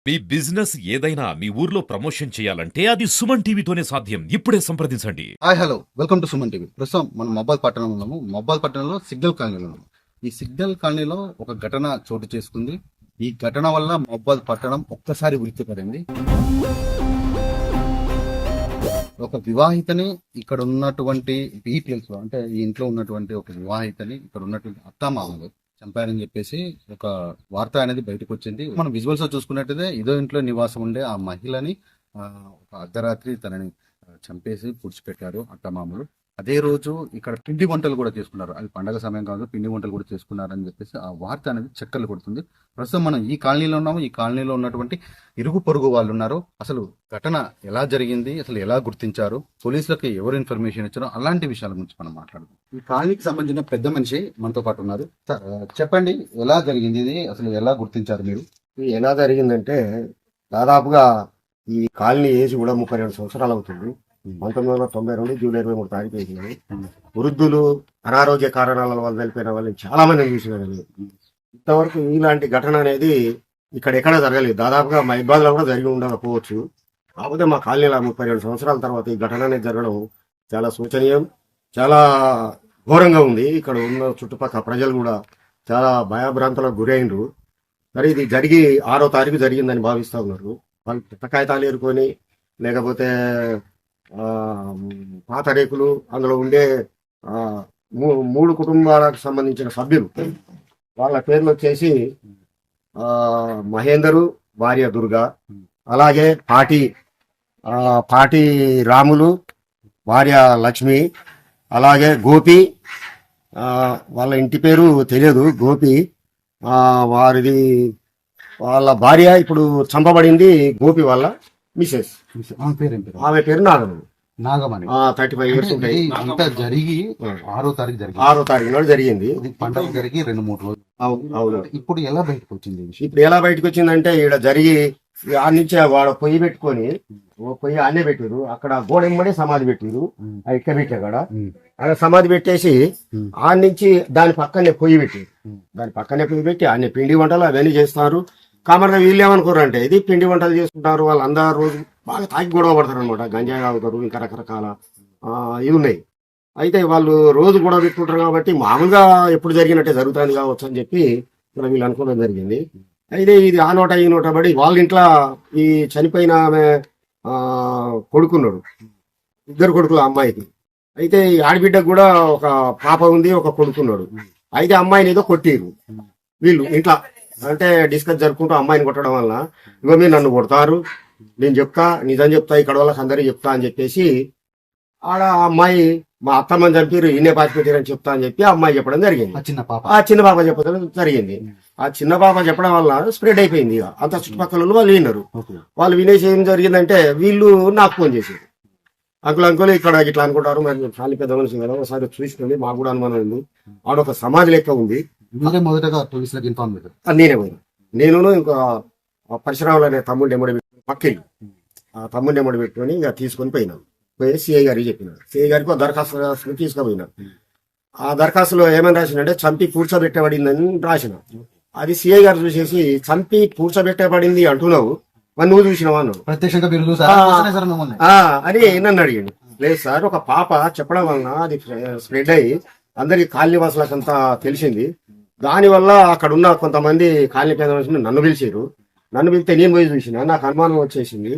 మీ business ఏదైనా మీ ఊర్లో promotion చేయాలంటే అది సుమన్ టీవీతోనే సాధ్యం. ఇప్పుడే సంప్రదించండి. Hi hello welcome to Suman TV. ప్రస్తుతం మనం మొబైల్ పట్టణంలో ఉన్నాము. మొబైల్ పట్టణంలో సిగ్నల్ కాలనీలో ఉన్నాము. ఈ సిగ్నల్ కాలనీలో ఒక ఘటన చోటు చేసుకుంది. ఈ ఘటన వల్ల మొబైల్ పట్టణం ఒక్కసారి ఉలిక్కిపడింది. ఒక వివాహితని ఇక్కడ ఉన్నటువంటి డీటెయిల్స్ అంటే ఈ ఇంట్లో ఉన్నటువంటి ఒక వివాహితని ఇక్కడ ఉన్నటువంటి అత్తామామలు చంపారని చెప్పేసి ఒక వార్త అనేది బయటకు వచ్చింది. మనం విజువల్స్ చూసుకున్నట్టయితే ఇదో ఇంట్లో నివాసం ఉండే ఆ మహిళని ఒక అర్ధరాత్రి తనని చంపేసి పుడిచిపెట్టారు అత్తమామలు. అదే రోజు ఇక్కడ పిండి వంటలు కూడా చేసుకున్నారు. అది పండగ సమయం కాదు, పిండి వంటలు కూడా చేసుకున్నారని చెప్పేసి ఆ వార్త అనేది చక్కర్లు కొడుతుంది. ప్రస్తుతం మనం ఈ కాలనీలో ఉన్నాము. ఈ కాలనీలో ఉన్నటువంటి ఇరుగు పొరుగు వాళ్ళు ఉన్నారు. అసలు ఘటన ఎలా జరిగింది, అసలు ఎలా గుర్తించారు, పోలీసులకు ఎవరు ఇన్ఫర్మేషన్ ఇచ్చారో అలాంటి విషయాల గురించి మనం మాట్లాడదాం. ఈ కాలనీకి సంబంధించిన పెద్ద మనిషి మనతో పాటు ఉన్నారు. చెప్పండి, ఎలా జరిగింది ఇది, అసలు ఎలా గుర్తించారు మీరు? ఇది ఎలా జరిగిందంటే దాదాపుగా ఈ కాలనీ ఏజ్ కూడా 32 సంవత్సరాలు అవుతుంది. 1992 జూలై 23 తారీఖు వేసినాయి. వృద్ధులు అనారోగ్య కారణాల వల్ల వెళ్ళిపోయిన వాళ్ళని చాలా మంది చూసినారు. ఇంతవరకు ఇలాంటి ఘటన అనేది ఇక్కడ ఎక్కడ జరగలేదు. దాదాపుగా మా ఇబ్బందులు కూడా జరిగి ఉండకపోవచ్చు. కాకపోతే మా కాలనీలో 32 సంవత్సరాల తర్వాత ఈ ఘటన అనేది జరగడం చాలా శోచనీయం, చాలా ఘోరంగా ఉంది. ఇక్కడ ఉన్న చుట్టుపక్కల ప్రజలు కూడా చాలా భయభ్రాంతులకు గురైనరు. మరి ఇది జరిగి 6వ తారీఖు జరిగిందని భావిస్తూ ఉన్నారు. వాళ్ళు పెద్ద కాగితాలు ఏరుకొని, లేకపోతే పాత రేకులు, అందులో ఉండే 3 కుటుంబాలకు సంబంధించిన సభ్యులు, వాళ్ళ పేర్లు వచ్చేసి మహేందరు, భార్య దుర్గా, అలాగే పాటి రాములు, భార్య లక్ష్మి, అలాగే గోపి, వాళ్ళ ఇంటి పేరు తెలియదు, గోపి. వాళ్ళ భార్య ఇప్పుడు చంపబడింది గోపి వాళ్ళ మిసెస్. ఆమె పేరు నాగమణి. 35 ఇయర్స్ ఉంటాయి. అంతా జరిగి 6వ తారీఖు జరిగింది. 6వ తారీఖు నాడు జరిగింది. పండుగ జరిగి 2-3 రోజులు. అవును. ఇప్పుడు ఎలా బయటకు వచ్చింది? ఇప్పుడు ఎలా బయటకు వచ్చిందంటే ఇక్కడ జరిగి ఆ నుంచి వాడు పొయ్యి పెట్టుకొని పొయ్యి ఆనే పెట్టారు. అక్కడ గోడ ఎమ్మడే సమాధి పెట్టారు. ఇక్కడ పెట్టే అక్కడ సమాధి పెట్టేసి ఆ నుంచి దాని పక్కనే పొయ్యి పెట్టారు. దాని పక్కనే పొయ్యి పెట్టి అన్ని పిండి వంటలు అవన్నీ చేస్తారు. కామన్గా వీళ్ళు ఏమనుకోరు అంటే ఇది పిండి వంటలు చేసుకుంటారు. వాళ్ళు అందరూ రోజు బాగా తాగి గొడవ పడతారు అనమాట. గంజాయి తాగుతారు, ఇంకా రకరకాల ఇవి ఉన్నాయి. అయితే వాళ్ళు రోజు గొడవ పెట్టుకుంటారు కాబట్టి మామూలుగా ఎప్పుడు జరిగినట్టే జరుగుతుంది కావచ్చు అని చెప్పి వీళ్ళు అనుకోవడం జరిగింది. అయితే ఇది ఆ నోట ఈ నోట పడి వాళ్ళ ఇంట్లో ఈ చనిపోయిన ఆమె కొడుకున్నాడు. 2 కొడుకులు అమ్మాయికి. అయితే ఈ ఆడబిడ్డకు కూడా ఒక పాప ఉంది, ఒక కొడుకున్నాడు. అయితే అమ్మాయిని ఏదో కొట్టిరు వీళ్ళు ఇంట్లో. అంటే డిస్కస్ జరుపుకుంటూ అమ్మాయిని కొట్టడం వల్ల ఇగో మీరు నన్ను కొడతారు, నేను చెప్తా, నిజం చెప్తా, ఇక్కడ వాళ్ళకి అందరికీ చెప్తా అని చెప్పేసి ఆడ అమ్మాయి మా అత్తమ్మని చంపారు, ఇన్నే పాతి పెట్టారని చెప్తా అని చెప్పి అమ్మాయి చెప్పడం జరిగింది. ఆ చిన్న పాప చెప్పడం జరిగింది. ఆ చిన్న పాప చెప్పడం వల్ల స్ప్రెడ్ అయిపోయింది. అంత చుట్టుపక్కల వాళ్ళు విన్నారు. వాళ్ళు వినేసి ఏం జరిగిందంటే వీళ్ళు నాకు ఫోన్ చేశారు. అంకుల్ ఇక్కడ ఇట్లా అనుకుంటారు, మరి ఫ్యామిలీ పెద్ద మనిషి కదా, ఒకసారి చూసుకోండి, మాకు కూడా అనుమానం ఉంది. ఆడొక సమాధి లెక్క ఉంది. మొదటగా పోలీసులకు ఇన్ఫార్మ్ చేశారు. నేనే పోయినా. నేను ఇంకా పరిశ్రమలు అనే తమ్ముడిని ఎమ్మడి పక్కెళ్ళి ఆ తమ్ముడిని ఎమ్మడి పెట్టుకొని ఇంకా తీసుకొని పోయినాను. పోయి సిఐ గారికి చెప్పినాడు. సిఐ గారికి దరఖాస్తు తీసుకుపోయినా. ఆ దరఖాస్తులో ఏమని రాసిందంటే చంపి పూడ్చబెట్టబడిందని రాసిన. అది సిఐ గారు చూసేసి చంపి పూడ్చబెట్టబడింది అంటున్నావు, మరి నువ్వు చూసినావా అన్నాడు. అని నన్ను అడిగింది. లేదు సార్, ఒక పాప చెప్పడం వలన అది స్ప్రెడ్ అయ్యి అందరికి కాలనీ వాసులకంతా తెలిసింది. దానివల్ల అక్కడ ఉన్న కొంతమంది కాలనీ పేద మనుషులు నన్ను పిలిచారు. నన్ను పిలిస్తే నేను పోయి చూసిన. నాకు అనుమానం వచ్చేసింది.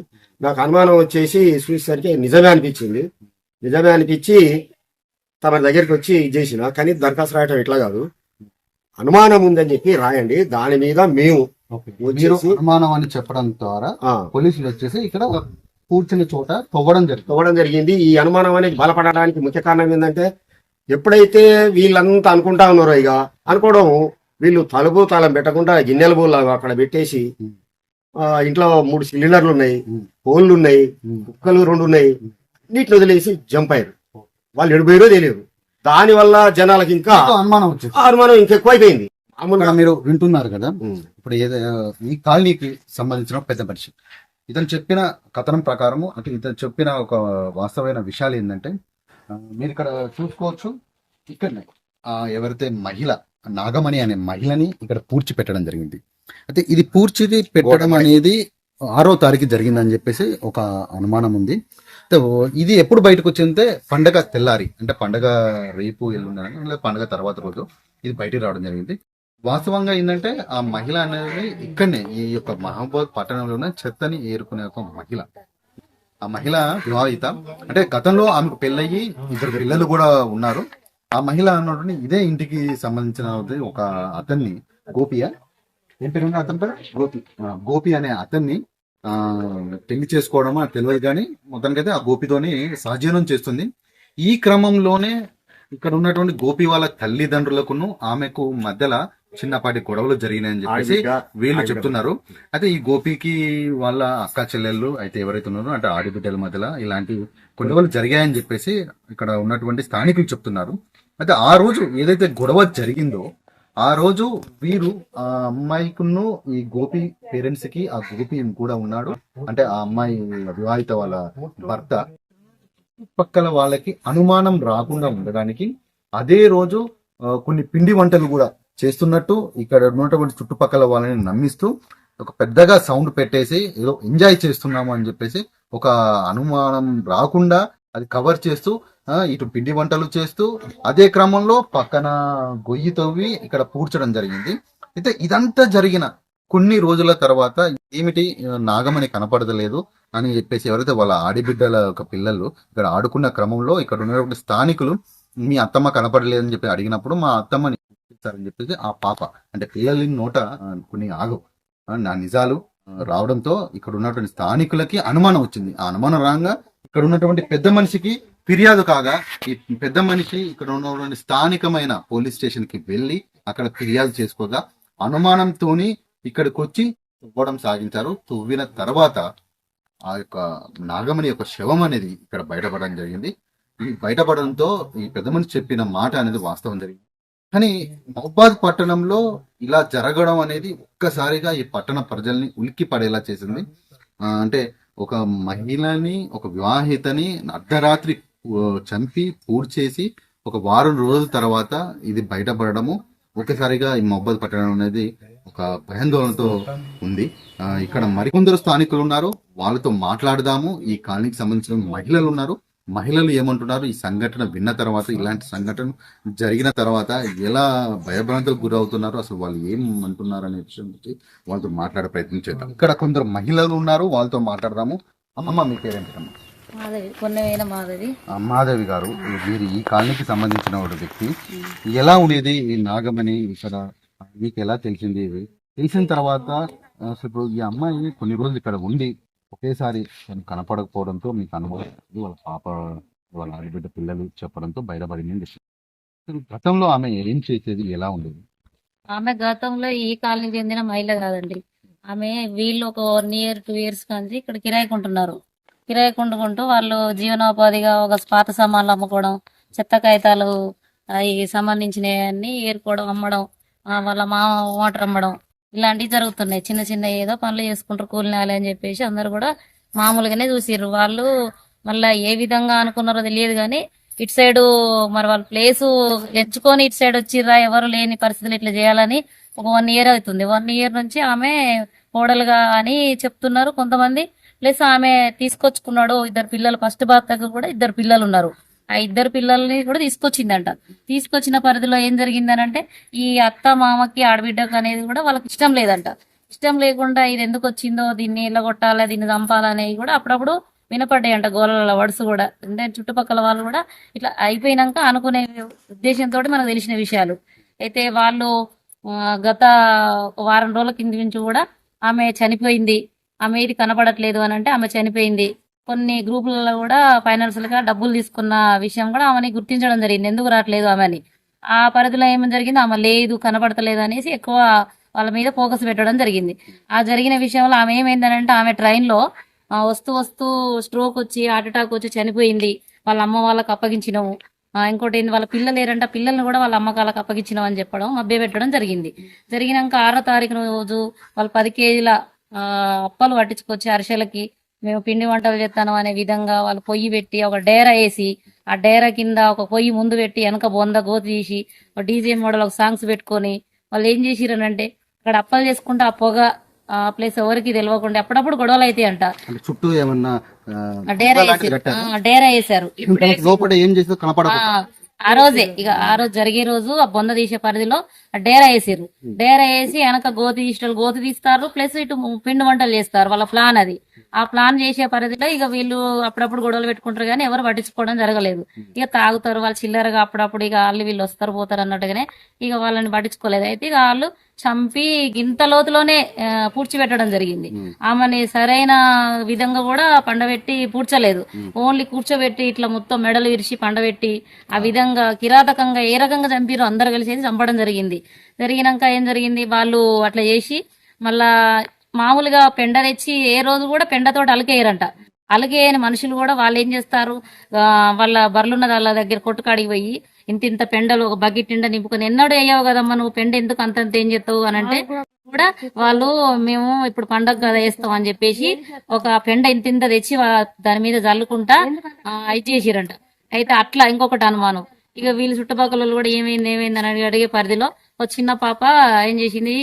నాకు అనుమానం వచ్చేసి చూసేసరికి నిజమే అనిపించింది. నిజమే అనిపించి తమ దగ్గరికి వచ్చి చేసిన. కానీ దరఖాస్తు రాయటం ఇట్లా కాదు, అనుమానం ఉందని చెప్పి రాయండి, దాని మీద మేము అనుమానం అని చెప్పడం ద్వారా పోలీసులు వచ్చేసి ఇక్కడ కూర్చున్న చోట తవ్వడం జరిగింది. ఈ అనుమానం అనేది బలపడడానికి ముఖ్య కారణం ఏంటంటే ఎప్పుడైతే వీళ్ళంతా అనుకుంటా ఉన్నారో ఇక అనుకోవడం, వీళ్ళు తలుపు తాళం పెట్టకుండా గిన్నెల బోల్లాగా అక్కడ పెట్టేసి ఇంట్లో 3 సిలిండర్లు ఉన్నాయి, ఫోన్లు ఉన్నాయి, కుక్కలు 2 ఉన్నాయి, నీటిని వదిలేసి జంప్ అయ్యారు. వాళ్ళు ఎడిపోయారో తెలియదు. దాని వల్ల జనాలకు ఇంకా అనుమానం ఇంకెక్కువైపోయింది. మీరు వింటున్నారు కదా, ఇప్పుడు ఈ కాలనీకి సంబంధించిన పెద్ద మనిషి ఇతను చెప్పిన కథనం ప్రకారము, అంటే ఇతను చెప్పిన ఒక వాస్తవమైన విషయాలు ఏంటంటే, మీరు ఇక్కడ చూసుకోవచ్చు, ఇక్కడనే ఎవరైతే మహిళ నాగమణి అనే మహిళని ఇక్కడ పూడ్చి పెట్టడం జరిగింది. అయితే ఇది పూడ్చిది పెట్టడం అనేది 6వ తారీఖు జరిగిందని చెప్పేసి ఒక అనుమానం ఉంది. అయితే ఇది ఎప్పుడు బయటకు వచ్చిందంటే పండగ తెల్లారి, అంటే పండగ రేపు ఎల్లుండని లేదా పండగ తర్వాత రోజు ఇది బయటికి రావడం జరిగింది. వాస్తవంగా ఏంటంటే ఆ మహిళ అనేది ఇక్కడనే ఈ యొక్క మహబూబాద్ పట్టణంలోనే చెత్తని ఏరుకునే ఒక మహిళ. ఆ మహిళ వివాహిత, అంటే గతంలో ఆమెకు పెళ్ళయి 2 పిల్లలు కూడా ఉన్నారు. ఆ మహిళ అన్నటువంటి ఇదే ఇంటికి సంబంధించిన ఒక అతన్ని, గోపియా ఏం పేరు ఉంది అతని పేరు, గోపి అనే అతన్ని పెళ్లి చేసుకోవడమో తెలియదు, కానీ మొత్తానికైతే ఆ గోపితోని సహజీవనం చేస్తుంది. ఈ క్రమంలోనే ఇక్కడ ఉన్నటువంటి గోపి వాళ్ళ తల్లిదండ్రులకును ఆమెకు మధ్యలో చిన్నపాటి గొడవలు జరిగినాయని చెప్పేసి వీళ్ళు చెప్తున్నారు. అయితే ఈ గోపికి వాళ్ళ అక్క చెల్లెళ్ళు అయితే ఎవరైతే ఉన్నారో అంటే ఆడిబిడ్డల మధ్యలో ఇలాంటి గొడవలు జరిగాయని చెప్పేసి ఇక్కడ ఉన్నటువంటి స్థానికులు చెప్తున్నారు. అయితే ఆ రోజు ఏదైతే గొడవ జరిగిందో ఆ రోజు వీరు ఆ అమ్మాయికును ఈ గోపి పేరెంట్స్ కి ఆ గోపి కూడా ఉన్నాడు, అంటే ఆ అమ్మాయి వివాహిత వాళ్ళ భర్త, పక్కల వాళ్ళకి అనుమానం రాకుండా ఉండడానికి అదే రోజు కొన్ని పిండి వంటలు కూడా చేస్తున్నట్టు ఇక్కడ ఉన్నటువంటి చుట్టుపక్కల వాళ్ళని నమ్మిస్తూ ఒక పెద్దగా సౌండ్ పెట్టేసి ఏదో ఎంజాయ్ చేస్తున్నాము అని చెప్పేసి ఒక అనుమానం రాకుండా అది కవర్ చేస్తూ ఇటు పిండి వంటలు చేస్తూ అదే క్రమంలో పక్కన గొయ్యి తవ్వి ఇక్కడ పూడ్చడం జరిగింది. అయితే ఇదంతా జరిగిన కొన్ని రోజుల తర్వాత ఏమిటి నాగమణి కనపడలేదు అని చెప్పేసి ఎవరైతే వాళ్ళ ఆడిబిడ్డల యొక్క పిల్లలు ఇక్కడ ఆడుకున్న క్రమంలో ఇక్కడ ఉన్నటువంటి స్థానికులు మీ అత్తమ్మ కనపడలేదని చెప్పి అడిగినప్పుడు మా అత్తమ్మని అని చెప్పేసి ఆ పాప అంటే పిల్లల నోట కొన్ని ఆగవు నా నిజాలు రావడంతో ఇక్కడ ఉన్నటువంటి స్థానికులకి అనుమానం వచ్చింది. ఆ అనుమానం రాగా ఇక్కడ ఉన్నటువంటి పెద్ద మనిషికి ఫిర్యాదు కాగా ఈ పెద్ద మనిషి ఇక్కడ ఉన్నటువంటి స్థానికమైన పోలీస్ స్టేషన్ కి వెళ్లి అక్కడ ఫిర్యాదు చేసుకోగా అనుమానంతోని ఇక్కడికి వచ్చి తవ్వడం సాగించారు. తవ్విన తర్వాత ఆ యొక్క నాగమణి యొక్క శవం అనేది ఇక్కడ బయటపడడం జరిగింది. ఈ బయటపడడంతో ఈ పెద్ద మనిషి చెప్పిన మాట అనేది వాస్తవం జరిగింది. కానీ మహబూబాద్ పట్టణంలో ఇలా జరగడం అనేది ఒక్కసారిగా ఈ పట్టణ ప్రజల్ని ఉలిక్కి పడేలా చేసింది. అంటే ఒక మహిళని, ఒక వివాహితని అర్ధరాత్రి చంపి పూడ్చేసి ఒక వారం రోజుల తర్వాత ఇది బయటపడడము ఒక్కసారిగా ఈ మహబూబాద్ పట్టణం అనేది ఒక భయాందోళనతో ఉంది. ఇక్కడ మరికొందరు స్థానికులు ఉన్నారు, వాళ్ళతో మాట్లాడదాము. ఈ కాలనీకి సంబంధించిన మహిళలు ఉన్నారు, మహిళలు ఏమంటున్నారు, ఈ సంఘటన విన్న తర్వాత, ఇలాంటి సంఘటన జరిగిన తర్వాత ఎలా భయభ్రాంతులకు గురవుతున్నారు, అసలు వాళ్ళు ఏం అంటున్నారు అనే విషయం గురించి వాళ్ళతో మాట్లాడే ప్రయత్నం చేద్దాం. ఇక్కడ కొందరు మహిళలు ఉన్నారు, వాళ్ళతో మాట్లాడదాము. అమ్మమ్మ మీ పేరేంటమ్మా? మాధవి గారు, మీరు ఈ కాలనీకి సంబంధించిన ఒక వ్యక్తి. ఎలా ఉండేది ఈ నాగమణి ఇక్కడ, మీకు ఎలా తెలిసింది? ఇది తెలిసిన తర్వాత అసలు ఇప్పుడు ఈ అమ్మాయి కొన్ని రోజులు ఇక్కడ ఉండి ఒకేసారి కనపడకపోవడంతో మీకు అనుభవం, వాళ్ళ పాప వాళ్ళ ఆడబిడ్డ పిల్లలు చెప్పడంతో బయటపడింది. గతంలో ఆమె ఏం చేసేది, ఎలా ఉండేది? ఆమె గతంలో ఈ కాలనీకి చెందిన మహిళ కాదండి. ఆమె వీళ్ళు ఒక 1 year 2 years కానీ ఇక్కడ కిరాయి కొంటున్నారు. కిరాయి కొంటుకుంటూ వాళ్ళు జీవనోపాధిగా ఒక పాత సామాన్లు అమ్ముకోవడం, చెత్త కాగితాలు అవి సంబంధించినవన్నీ ఏరుకోవడం, అమ్మడం, వాళ్ళ వాటర్ అమ్మడం ఇలాంటివి జరుగుతున్నాయి. చిన్న చిన్న ఏదో పనులు చేసుకుంటారు కూలినాలి అని చెప్పేసి అందరు కూడా మామూలుగానే చూసిర్రు. వాళ్ళు మళ్ళీ ఏ విధంగా అనుకున్నారో తెలియదు కానీ ఇటు సైడు మరి వాళ్ళ ప్లేసు ఎంచుకొని ఇటు సైడ్ వచ్చిర్రా, ఎవరు లేని పరిస్థితులు ఇట్లా చేయాలని ఒక 1 year అవుతుంది. 1 year నుంచి ఆమె కోడలుగా అని చెప్తున్నారు కొంతమంది. ప్లస్ ఆమె తీసుకొచ్చుకున్నాడు 2 పిల్లలు, ఫస్ట్ భర్తకు కూడా 2 పిల్లలు ఉన్నారు. ఆ 2 పిల్లల్ని కూడా తీసుకొచ్చిందంట. తీసుకొచ్చిన పరిధిలో ఏం జరిగిందనంటే ఈ అత్త మామకి ఆడబిడ్డకు అనేది కూడా వాళ్ళకి ఇష్టం లేదంట. ఇష్టం లేకుండా ఇది ఎందుకు వచ్చిందో, దీన్ని ఎల్లగొట్టాలి, దీన్ని చంపాలనేవి కూడా అప్పుడప్పుడు వినపడ్డాయంట గోళ్ళ వడుసు కూడా. అంటే చుట్టుపక్కల వాళ్ళు కూడా ఇట్లా అయిపోయినాక అనుకునే ఉద్దేశంతో మనకు తెలిసిన విషయాలు. అయితే వాళ్ళు గత 1 వారం రోజుల కింద నుంచి కూడా ఆమె చనిపోయింది, ఆమె ఇది కనపడట్లేదు అని అంటే ఆమె చనిపోయింది. కొన్ని గ్రూపులలో కూడా ఫైనాన్షియల్ గా డబ్బులు తీసుకున్న విషయం కూడా ఆమెని గుర్తించడం జరిగింది, ఎందుకు రావట్లేదు ఆమెని. ఆ పరిధిలో ఏమని జరిగింది, ఆమె లేదు కనపడతలేదు అనేసి ఎక్కువ వాళ్ళ మీద ఫోకస్ పెట్టడం జరిగింది. ఆ జరిగిన విషయంలో ఆమె ఏమైందనంటే ఆమె ట్రైన్లో వస్తూ వస్తూ స్ట్రోక్ వచ్చి హార్ట్ అటాక్ వచ్చి చనిపోయింది. వాళ్ళ అమ్మ వాళ్ళకి అప్పగించినాము. ఇంకోటి ఏంది, వాళ్ళ పిల్లలు లేరంట, పిల్లల్ని కూడా వాళ్ళ అమ్మకాలకు అప్పగించినాం అని చెప్పడం, మభ్య పెట్టడం జరిగింది. జరిగినాక 6వ తారీఖు రోజు వాళ్ళు 10 కేజీల అప్పలు పట్టించుకొచ్చి అరిసెలకి మేము పిండి వంటలు చేస్తాను అనే విధంగా వాళ్ళు పొయ్యి పెట్టి ఒక డేరా వేసి ఆ డేరా కింద ఒక పొయ్యి ముందు పెట్టి వెనక బొంద గోతి తీసి ఒక డీజే మోడల్ ఒక సాంగ్స్ పెట్టుకొని వాళ్ళు ఏం చేసిరనంటే అక్కడ అప్పలు చేసుకుంటే ఆ పొగ ఆ ప్లేస్ ఎవరికి తెలియకుండా అప్పుడప్పుడు గొడవలు అయితే అంట. అంటే చుట్టూ ఏమన్నా డేరా వేసారు, డేరా వేసారు. లోపల ఏం చేస్తే కనపడదు. ఆ రోజు జరిగే రోజు ఆ బొంద తీసే పరిధిలో డేరా వేసారు. డేరా వేసి వెనక గోతి తీస్తారు, ప్లస్ ఇటు పిండి వంటలు చేస్తారు. వాళ్ళ ప్లాన్ అది. ఆ ప్లాన్ చేసే పరిధిలో ఇక వీళ్ళు అప్పుడప్పుడు గొడవలు పెట్టుకుంటారు కానీ ఎవరు పట్టించుకోవడం జరగలేదు. ఇక తాగుతారు వాళ్ళు చిల్లరగా, అప్పుడప్పుడు ఇక వాళ్ళు వీళ్ళు వస్తారు పోతారు అన్నట్టుగానే ఇక వాళ్ళని పట్టించుకోలేదు. అయితే ఇక వాళ్ళు చంపి గింత లోతులోనే పూడ్చిపెట్టడం జరిగింది. ఆమెని సరైన విధంగా కూడా పండబెట్టి పూడ్చలేదు, ఓన్లీ కూర్చోబెట్టి ఇట్లా మొత్తం మెడలు విరిచి పండబెట్టి ఆ విధంగా కిరాతకంగా ఏ రకంగా చంపిరో అందరు కలిసి చంపడం జరిగింది. జరిగినాక ఏం జరిగింది, వాళ్ళు అట్లా చేసి మళ్ళా మామూలుగా పెండ తెచ్చి ఏ రోజు కూడా పెండతోటి అలకేయరంట. అలకేయని మనుషులు కూడా వాళ్ళు ఏం చేస్తారు, వాళ్ళ బర్లున్న వాళ్ళ దగ్గర కొట్టుకాడికి పోయి ఇంత పెండలు ఒక బకెట్ నిండా నింపుకొని ఎన్నడూ అయ్యావు కదమ్మా నువ్వు పెండ ఎందుకు అంతంత ఏం చేస్తావు అని అంటే కూడా వాళ్ళు మేము ఇప్పుడు పండగ కదా వేస్తాం అని చెప్పేసి ఒక పెండ ఇంత తెచ్చి దాని మీద చల్లుకుంటా ఇది చేసిరంట. అయితే అట్లా ఇంకొకటి అనుమానం, ఇక వీళ్ళు చుట్టుపక్కల కూడా ఏమైంది అని అడిగే పరిధిలో ఒక చిన్న పాప ఏం చేసింది,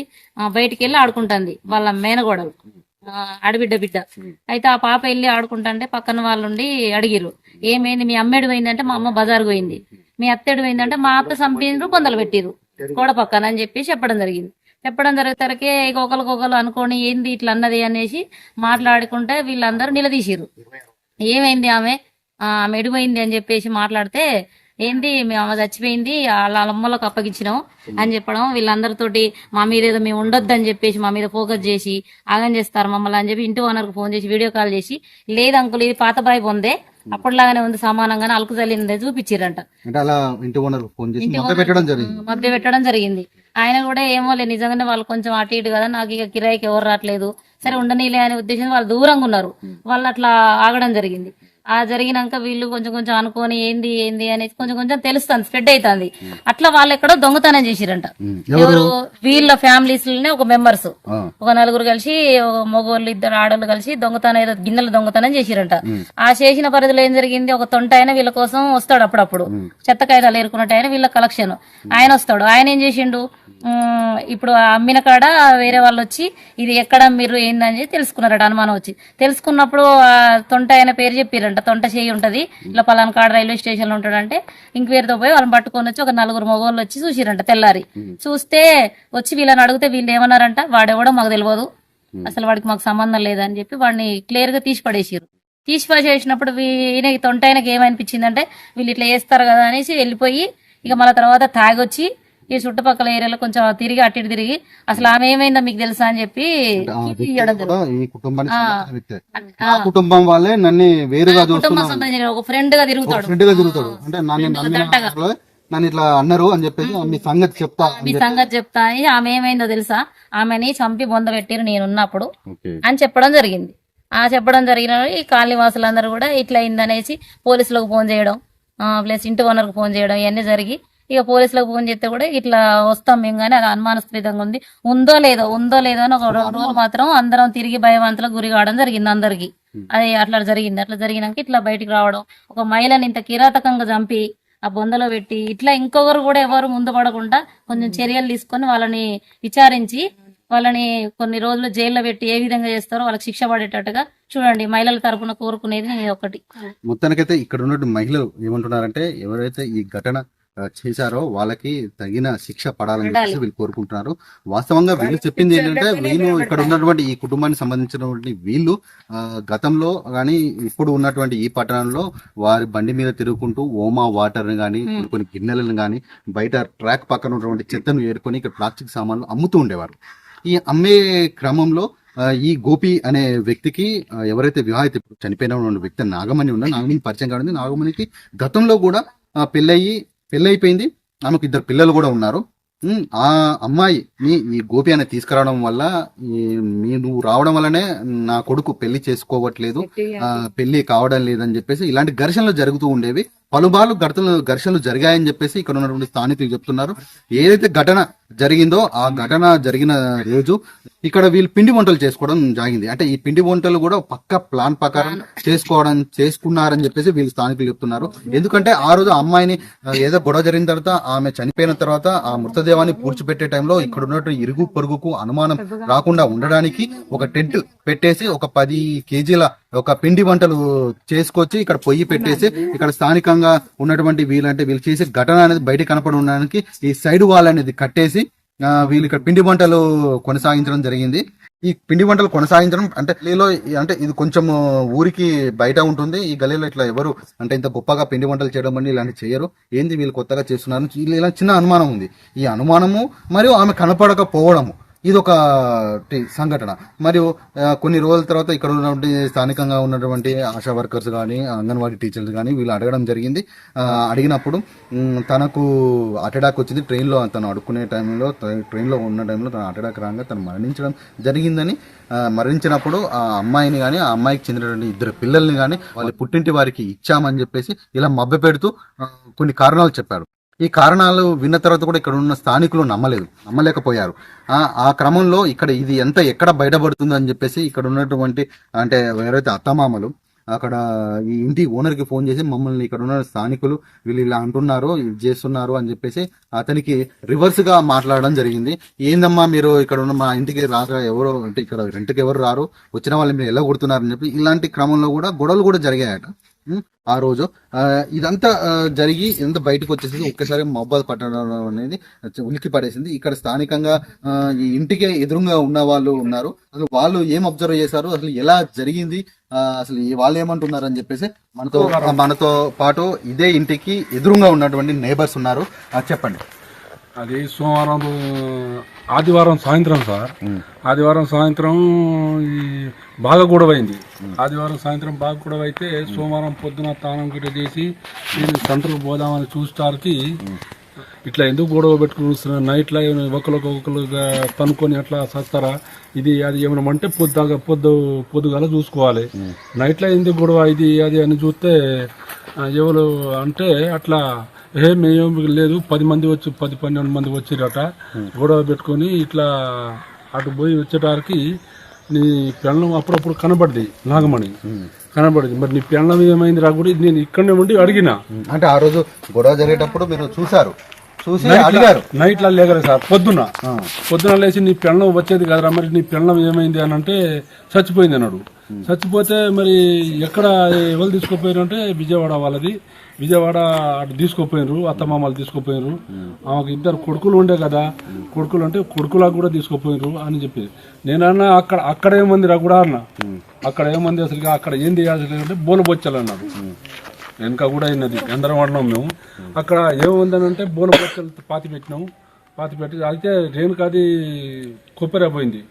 బయటికి వెళ్ళి ఆడుకుంటుంది వాళ్ళ మేనగోడలు, ఆడబిడ్డ బిడ్డ. అయితే ఆ పాప వెళ్ళి ఆడుకుంటుంటే పక్కన వాళ్ళుండి అడిగిరు, ఏమైంది మీ అమ్మేడు పోయిందంటే మా అమ్మ బజారు పోయింది, మీ అత్తేడు పోయిందంటే మా అత్త చంపినరు బొందలు పెట్టిరు గోడ పక్కన అని చెప్పి చెప్పడం జరిగింది. చెప్పడం జరిగేసరికి ఇక ఒకరికొకరు అనుకోని ఏంది ఇట్లా అన్నది అనేసి మాట్లాడుకుంటే వీళ్ళందరూ నిలదీసిరు, ఏమైంది ఆమె ఎడిపోయింది అని చెప్పేసి మాట్లాడితే ఏంటి మీ అమ్మ చచ్చిపోయింది వాళ్ళ అమ్మలకు అప్పగించినాం అని చెప్పడం, వీళ్ళందరితోటి మా మీద ఏదో మేము ఉండొద్దు అని చెప్పేసి మా మీద ఫోకస్ చేసి ఆగం చేస్తారు మమ్మల్ని అని చెప్పి ఇంటి ఓనర్కి ఫోన్ చేసి వీడియో కాల్ చేసి, లేదు అంకుల్ ఇది పాత బాయి పొందే అప్పటిలాగానే ఉంది సమానంగానే అలుకు చల్లిందే చూపించారంట. మధ్య పెట్టడం జరిగింది. ఆయన కూడా ఏమో లే నిజంగానే వాళ్ళు కొంచెం అటు ఇటు కదా, నాకు ఇక కిరాయికి ఎవరు రావట్లేదు సరే ఉండనీలే అనే ఉద్దేశం వాళ్ళు దూరంగా ఉన్నారు, వాళ్ళు అట్లా ఆగడం జరిగింది. ఆ జరిగినాక వీళ్ళు కొంచెం కొంచెం అనుకోని ఏంది అనేది కొంచెం కొంచెం తెలుస్తుంది, స్ప్రెడ్ అవుతుంది. అట్లా వాళ్ళు ఎక్కడో దొంగతనం చేసిరంట. ఎవరు వీళ్ళ ఫ్యామిలీస్ లోనే ఒక మెంబర్స్ ఒక నలుగురు కలిసి మగోళ్ళు ఇద్దరు ఆడోళ్ళు కలిసి దొంగతనం ఏదో గిన్నెలు దొంగతనం చేసిరంట. ఆ చేసిన పరిధిలో ఏం జరిగింది, ఒక తొంట ఆయన వీళ్ళ కోసం వస్తాడు, అప్పుడప్పుడు చెత్త కాయలు ఏరుకున్నట్టు ఆయన వీళ్ళ కలెక్షన్ ఆయన వస్తాడు. ఆయన ఏం చేసిండు, ఇప్పుడు అమ్మిన కాడ వేరే వాళ్ళు వచ్చి ఇది ఎక్కడ మీరు ఏందని తెలుసుకున్నారట. అనుమానం వచ్చి తెలుసుకున్నప్పుడు ఆ తొంట ఆయన పేరు చెప్పారంట, తొంట చేయి ఉంటది ఇలా పలానా కాడ రైల్వే స్టేషన్ లో ఉంటాడంటే ఇంక్వైరీతో పోయి వాళ్ళని పట్టుకొని వచ్చి ఒక నలుగురు మగవాళ్ళు వచ్చి చూసిరంట. తెల్లారి చూస్తే వచ్చి వీళ్ళని అడిగితే వీళ్ళు ఏమన్నారంట, వాడెవడో మాకు తెలియదు అసలు వాడికి మాకు సంబంధం లేదని చెప్పి వాడిని క్లియర్ గా తీసి పడేసారు. తీసి పడేసినప్పుడు ఈయన తొంట ఆయనకి ఏమనిపించిందంటే వీళ్ళు ఇట్లా చేస్తారు కదా అనేసి వెళ్ళిపోయి ఇక మళ్ళీ తర్వాత తాగొచ్చి ఈ చుట్టుపక్కల ఏరియాలో కొంచెం తిరిగి అటు ఇటు తిరిగి అసలు ఆమె ఏమైందో మీకు తెలుసా అని చెప్పి కుటుంబం వాళ్ళే నన్ను వేరుగా కుటుంబం సంబంధించిన ఒక ఫ్రెండ్ గా తిరుగుతాడు అంటే నన్ను ఇట్లా అన్నారు అని చెప్పేసి మీ సంగతి చెప్తా అని ఆమె ఏమైందో తెలుసా, ఆమెని చంపి బొంద పెట్టారు నేనున్నప్పుడు అని చెప్పడం జరిగింది. ఆ చెప్పడం జరిగిన ఈ కాలనీ వాసులందరూ కూడా ఇట్లా అయిందనేసి పోలీసులకు ఫోన్ చేయడం, ప్లస్ ఇంటి ఓనర్కి ఫోన్ చేయడం ఇవన్నీ జరిగి ఇక పోలీసులకు ఫోన్ చేస్తే కూడా ఇట్లా వస్తాం మేము కానీ అది అనుమానాస్పదంగా ఉంది, ఉందో లేదో అని ఒక రోజు మాత్రం అందరం తిరిగి భయవంతులకు గురి కావడం జరిగింది అందరికి. అది అట్లా జరిగినాక ఇట్లా బయటికి రావడం, ఒక మహిళని ఇంత కిరాతకంగా చంపి ఆ బొందలో పెట్టి ఇట్లా ఇంకొకరు కూడా ఎవరు ముందు పడకుండా కొంచెం చర్యలు తీసుకొని వాళ్ళని విచారించి వాళ్ళని కొన్ని రోజులు జైల్లో పెట్టి ఏ విధంగా చేస్తారో వాళ్ళకి శిక్ష పడేటట్టుగా చూడండి. మహిళల తరపున కోరుకునేది ఒకటి. మొత్తానికైతే ఇక్కడ ఉన్న మహిళలు ఏమంటున్నారంటే ఎవరైతే ఈ ఘటన చేశారో వాళ్ళకి తగిన శిక్ష పడాలని చెప్పేసి వీళ్ళు కోరుకుంటున్నారు. వాస్తవంగా వీళ్ళు చెప్పింది ఏంటంటే వీళ్ళు ఇక్కడ ఉన్నటువంటి ఈ కుటుంబానికి సంబంధించినటువంటి వీళ్ళు గతంలో గాని ఇప్పుడు ఉన్నటువంటి ఈ పట్టణంలో వారి బండి మీద తిరుగుకుంటూ ఓమా వాటర్ ని గానీ కొన్ని గిన్నెలను గానీ బయట ట్రాక్ పక్కన ఉన్నటువంటి చెత్తను ఏరుకొని ఇక్కడ ప్లాస్టిక్ సామాన్లు అమ్ముతూ ఉండేవారు. ఈ అమ్మే క్రమంలో ఈ గోపి అనే వ్యక్తికి ఎవరైతే వివాహిత చనిపోయిన వ్యక్తి నాగమణి ఉన్నా, నాగమణి పరిచయం కావడం, నాగమణికి గతంలో కూడా పెళ్ళైపోయింది, ఆమెకు 2 పిల్లలు కూడా ఉన్నారు. ఆ అమ్మాయిని ఈ గోపి అనే తీసుకురావడం వల్ల నువ్వు రావడం వల్లనే నా కొడుకు పెళ్లి చేసుకోవట్లేదు, పెళ్లి కావడం లేదని చెప్పేసి ఇలాంటి ఘర్షణలు జరుగుతూ ఉండేవి. పలుబార్లు ఘర్షణలు జరిగాయని చెప్పేసి ఇక్కడ ఉన్నటువంటి స్థానికులు చెప్తున్నారు. ఏదైతే ఘటన జరిగిందో ఆ ఘటన జరిగిన రోజు ఇక్కడ వీళ్ళు పిండి వంటలు చేసుకోవడం జరిగింది. అంటే ఈ పిండి వంటలు కూడా పక్క ప్లాన్ ప్రకారం చేసుకున్నారని చెప్పేసి వీళ్ళు స్థానికులు చెప్తున్నారు. ఎందుకంటే ఆ రోజు అమ్మాయిని ఏదో గొడవ జరిగిన తర్వాత ఆమె చనిపోయిన తర్వాత ఆ మృతదేవాన్ని పూడ్చిపెట్టే టైంలో ఇక్కడ ఉన్నట్టు ఇరుగు పొరుగుకు అనుమానం రాకుండా ఉండడానికి ఒక టెంట్ పెట్టేసి ఒక 10 కేజీల ఒక పిండి వంటలు చేసుకొచ్చి ఇక్కడ పొయ్యి పెట్టేసి ఇక్కడ స్థానికంగా ఉన్నటువంటి వీళ్ళు చేసే ఘటన అనేది బయట కనపడి ఉండడానికి ఈ సైడ్ వాల్ అనేది కట్టేసి వీళ్ళు ఇక్కడ పిండి వంటలు కొనసాగించడం జరిగింది. ఈ పిండి వంటలు కొనసాగించడం అంటే అంటే ఇది కొంచెం ఊరికి బయట ఉంటుంది. ఈ గలీలో ఇట్లా ఎవరు అంటే ఇంత గొప్పగా పిండి వంటలు చేయడం అని ఇలాంటి చేయరు. ఏంది వీళ్ళు కొత్తగా చేస్తున్నారు, ఇలా చిన్న అనుమానం ఉంది. ఈ అనుమానము మరియు ఆమె కనపడకపోవడము ఇది ఒక సంఘటన. మరియు కొన్ని రోజుల తర్వాత ఇక్కడ ఉన్నటువంటి స్థానికంగా ఉన్నటువంటి ఆశా వర్కర్స్ కానీ అంగన్వాడీ టీచర్స్ కానీ వీళ్ళు అడగడం జరిగింది. అడిగినప్పుడు తనకు అటాక్ వచ్చింది ట్రైన్లో, తను అడుక్కునే టైంలో ట్రైన్లో ఉన్న టైంలో తను అటాక్ రాగా తను మరణించడం జరిగిందని, మరణించినప్పుడు ఆ అమ్మాయిని కానీ ఆ అమ్మాయికి చెందినటువంటి 2 పిల్లల్ని కానీ వాళ్ళ పుట్టింటి వారికి ఇచ్చామని చెప్పేసి ఇలా మభ్య పెడుతూ కొన్ని కారణాలు చెప్పాడు. ఈ కారణాలు విన్న తర్వాత కూడా ఇక్కడ ఉన్న స్థానికులు నమ్మలేకపోయారు. ఆ క్రమంలో ఇక్కడ ఇది ఎక్కడ బయటపడుతుంది అని చెప్పేసి ఇక్కడ ఉన్నటువంటి అంటే ఎవరైతే అత్తమామలు అక్కడ ఈ ఇంటి ఓనర్కి ఫోన్ చేసి మమ్మల్ని ఇక్కడ ఉన్న స్థానికులు వీళ్ళు ఇలా అంటున్నారు, ఇది చేస్తున్నారు అని చెప్పేసి అతనికి రివర్స్ గా మాట్లాడడం జరిగింది. ఏందమ్మా మీరు ఇక్కడ ఉన్న మా ఇంటికి రాక ఎవరో అంటే ఇక్కడ రెంట్కి ఎవరు రారు, వచ్చిన వాళ్ళు మీరు ఎలా కొడుతున్నారని చెప్పి ఇలాంటి క్రమంలో కూడా గొడవలు కూడా జరిగాయట. ఆ రోజు ఇదంతా జరిగి ఇదంతా బయటకు వచ్చేసి ఒక్కసారి మహబాద్ పట్టణం అనేది ఉలికి పడేసింది. ఇక్కడ స్థానికంగా ఈ ఇంటికి ఎదురుగా ఉన్న వాళ్ళు ఉన్నారు. అసలు వాళ్ళు ఏం అబ్జర్వ్ చేశారు, అసలు ఎలా జరిగింది, అసలు వాళ్ళు ఏమంటున్నారు అని చెప్పేసి మనతో పాటు ఇదే ఇంటికి ఎదురుగా ఉన్నటువంటి నేబర్స్ ఉన్నారు. చెప్పండి. అది ఆదివారం సాయంత్రం సార్. ఆదివారం సాయంత్రం ఈ బాగా గొడవైంది. ఆదివారం సాయంత్రం బాగా గొడవ అయితే సోమవారం పొద్దున తానం గిట్ట చేసి సెంటర్కి పోదామని చూస్తానికి ఇట్లా ఎందుకు గొడవ పెట్టుకుని చూస్తున్నారు, నైట్లో ఒకరికొకరుగా తనుకొని అట్లా చేస్తారా, ఇది అది ఏమైనా అంటే పొద్దుగాల చూసుకోవాలి, నైట్లో ఎందుకు గొడవ ఇది అది అని చూస్తే ఎవరు అంటే అట్లా మేం లేదు 10 మంది వచ్చి 10-12 మంది వచ్చిరట గొడవ పెట్టుకొని ఇట్లా అటు పోయి వచ్చేటానికి నీ పెళ్ళం అప్పుడప్పుడు కనబడింది, నాగమణి కనబడింది. మరి నీ పెళ్ళం ఏమైంది రా కూడా నేను ఇక్కడనే ఉండి అడిగిన. అంటే ఆ రోజు గొడవ జరిగేటప్పుడు మీరు చూసి అడిగారు? నైట్లో లేగరు సార్. పొద్దున లేచి నీ పెళ్ళం వచ్చేది కదరా, మరి నీ పెళ్ళం ఏమైంది అని అంటే చచ్చిపోయింది అన్నాడు. చచ్చిపోతే మరి ఎక్కడ ఎవరు తీసుకుపోయారు అంటే విజయవాడ వాళ్ళది, విజయవాడ అటు తీసుకుపోయినరు, అత్తమామలు తీసుకుపోయినరు. ఆమెకు 2 కొడుకులు ఉండే కదా, కొడుకులు అంటే కొడుకులకు కూడా తీసుకుపోయినరు అని చెప్పి నేనన్నా అక్కడ ఏమంది రా కూడా అన్నా. అక్కడ ఏమంది అసలు అక్కడ ఏంది అంటే బోలబొచ్చలు అన్నారు. వెనక కూడా అయినది ఎందరం వాడినాం మేము. అక్కడ ఏముందని అంటే బోలబొచ్చలు పాతి పెట్టి అయితే రేణుకాది కొబ్బరి పోయింది.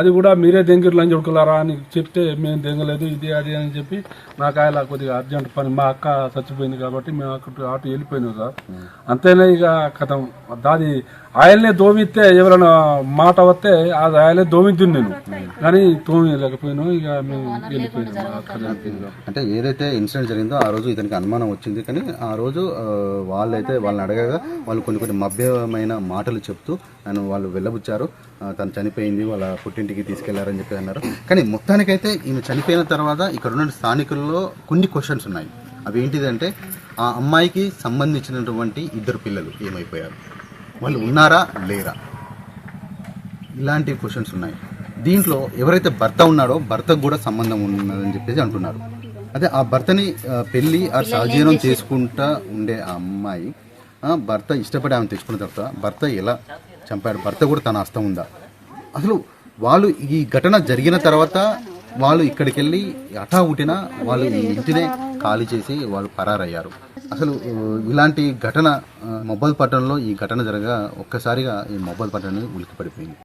అది కూడా మీరే దెంగిర్లు అని చెడుకులారా అని చెప్తే మేము దెంగలేదు ఇది అది అని చెప్పి నాకు ఆయన కొద్దిగా అర్జెంట్ పని, మా అక్క చచ్చిపోయింది కాబట్టి మేము అటు వెళ్ళిపోయినాం సార్. అంతేనా ఇక కథం. దాది ఆయల్నే దోమిస్తే ఎవరైనా మాట వస్తే అది ఆయలే దోమిద్దును నేను, కానీ తోమిలేకపోయినాం. ఇక మేము వెళ్ళిపోయినాం. అంటే ఏదైతే ఇన్సిడెంట్ జరిగిందో ఆ రోజు ఇతనికి అనుమానం వచ్చింది, కానీ ఆ రోజు వాళ్ళని అడగగా వాళ్ళు కొన్ని మభ్యమైన మాటలు చెప్తూ వాళ్ళు వెళ్ళబుచ్చారు. తను చనిపోయింది, వాళ్ళ పుట్టింటికి తీసుకెళ్లారని చెప్పి అన్నారు. కానీ మొత్తానికైతే ఈమె చనిపోయిన తర్వాత ఇక్కడ ఉన్న స్థానికుల్లో కొన్ని క్వశ్చన్స్ ఉన్నాయి. అవి ఏంటిదంటే ఆ అమ్మాయికి సంబంధించినటువంటి 2 పిల్లలు ఏమైపోయారు, వాళ్ళు ఉన్నారా లేరా, ఇలాంటి క్వశ్చన్స్ ఉన్నాయి. దీంట్లో ఎవరైతే భర్త ఉన్నాడో భర్తకు కూడా సంబంధం ఉన్నదని చెప్పేసి అంటున్నారు. అదే ఆ భర్తని పెళ్లి ఆ సహజీవనం చేసుకుంటా ఉండే ఆ అమ్మాయి భర్త ఇష్టపడి ఆమె తెచ్చుకున్న తర్వాత భర్త ఎలా చంపాడు, భర్త కూడా తన హస్తం ఉందా, అసలు వాళ్ళు ఈ ఘటన జరిగిన తర్వాత వాళ్ళు ఇక్కడికి వెళ్ళి హఠాహుటిన వాళ్ళు ఈ ఇంటినే ఖాళీ చేసి వాళ్ళు పరారయ్యారు. అసలు ఇలాంటి ఘటన మహబాద్ పట్టణంలో ఈ ఘటన జరగా ఒక్కసారిగా ఈ మహబాద్ పట్టణం ఉలిక్కి పడిపోయింది.